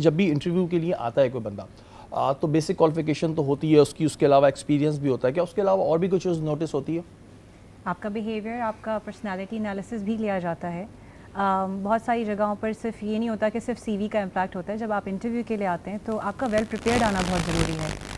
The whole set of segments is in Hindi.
जब भी इंटरव्यू के लिए आता है कोई बंदा तो बेसिक क्वालिफिकेशन तो होती है उसकी, उसके अलावा एक्सपीरियंस भी होता है क्या? उसके अलावा और भी कुछ चीज़ नोटिस होती है? आपका बिहेवियर, आपका पर्सनालिटी एनालिसिस भी लिया जाता है। बहुत सारी जगहों पर सिर्फ ये नहीं होता कि सिर्फ सीवी का इम्पैक्ट होता है। जब आप इंटरव्यू के लिए आते हैं तो आपका वेल प्रिपेयर्ड आना बहुत ज़रूरी है।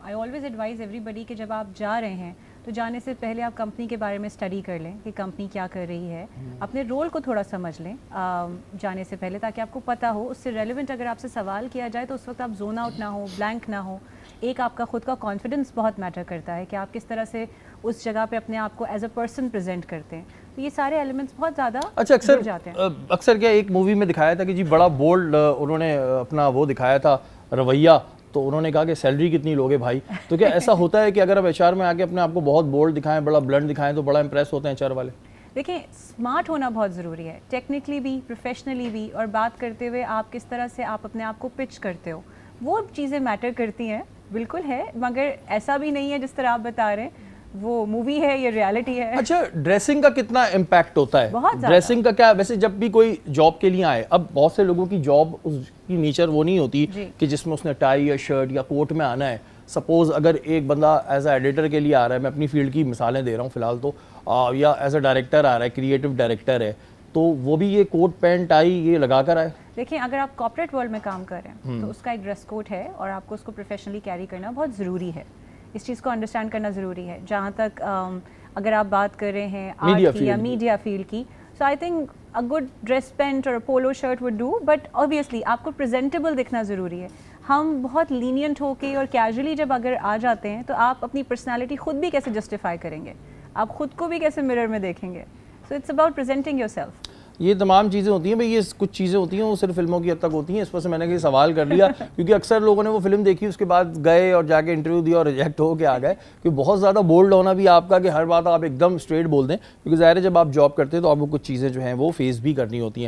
आई ऑलवेज़ एडवाइज़ एवरीबडी कि जब आप जा रहे हैं तो जाने से पहले आप कंपनी के बारे में स्टडी कर लें कि कंपनी क्या कर रही है, अपने रोल को थोड़ा समझ लें जाने से पहले, ताकि आपको पता हो उससे रेलिवेंट अगर आपसे सवाल किया जाए तो उस वक्त आप जोन आउट ना हो, ब्लैंक ना हो। एक आपका खुद का कॉन्फिडेंस बहुत मैटर करता है कि आप किस तरह से उस जगह पे अपने आप को एज अ पर्सन प्रेजेंट करते हैं। तो ये सारे एलिमेंट्स बहुत ज़्यादा अच्छा, जाते हैं। अक्सर क्या एक मूवी में दिखाया था कि जी बड़ा बोल्ड उन्होंने अपना वो दिखाया था रवैया, तो उन्होंने कहा कि सैलरी कितनी लोगे भाई? तो क्या ऐसा होता है कि अगर आप एचआर में आके अपने आप को बहुत बोल्ड दिखाएं, बड़ा ब्लंट दिखाएं तो बड़ा इंप्रेस होते हैं एचआर वाले? देखिए, स्मार्ट होना बहुत ज़रूरी है, टेक्निकली भी, प्रोफेशनली भी, और बात करते हुए आप किस तरह से आप अपने आप को पिच करते हो, वो चीज़ें मैटर करती हैं। बिल्कुल है, मगर ऐसा भी नहीं है जिस तरह आप बता रहे हैं वो मूवी है, ये रियलिटी है। अच्छा, ड्रेसिंग का कितना इम्पैक्ट होता है? बहुत ज़्यादा। ड्रेसिंग का क्या, वैसे जब भी कोई जॉब के लिए आए, अब बहुत से लोगों की जॉब उसकी नेचर वो नहीं होती कि जिसमें उसने टाई या शर्ट या कोट में आना है। सपोज अगर एक बंदा एज अ एडिटर के लिए आ रहा है, मैं अपनी फील्ड की मिसालें दे रहा हूँ फिलहाल तो, या एज अ डायरेक्टर आ रहा है, क्रिएटिव डायरेक्टर है, तो वो भी ये कोट पैंट टाई ये लगा कर आए? देखिए, अगर आप कॉर्पोरेट वर्ल्ड में काम कर रहे हैं तो उसका एक ड्रेस कोड है और आपको उसको प्रोफेशनली कैरी करना बहुत ज़रूरी है। इस चीज़ को अंडरस्टैंड करना ज़रूरी है। जहाँ तक अगर आप बात कर रहे हैं आर्ट की या मीडिया फील्ड की, so I think a good dress pant और a polo shirt would do, but obviously आपको प्रेजेंटेबल दिखना ज़रूरी है। हम बहुत लीनियंट होके और कैजुअली जब अगर आ जाते हैं तो आप अपनी पर्सनैलिटी खुद भी कैसे जस्टिफाई करेंगे, आप खुद को भी कैसे मिरर में देखेंगे। So it's about presenting yourself. ये तमाम चीज़ें होती हैं भाई, ये कुछ चीज़ें होती हैं वो सिर्फ फिल्मों की हद तक होती हैं। इस पर से मैंने कहीं सवाल कर लिया क्योंकि अक्सर लोगों ने वो फिल्म देखी, उसके बाद गए और जाके इंटरव्यू दिया और रिजेक्ट हो के आ गए। क्योंकि बहुत ज़्यादा बोल्ड होना भी आपका कि हर बात आप एकदम स्ट्रेट बोल दें, क्योंकि ज़ाहिर है जब आप जॉब करते हैं तो आपको कुछ चीज़ें जो हैं वो फेस भी करनी होती हैं।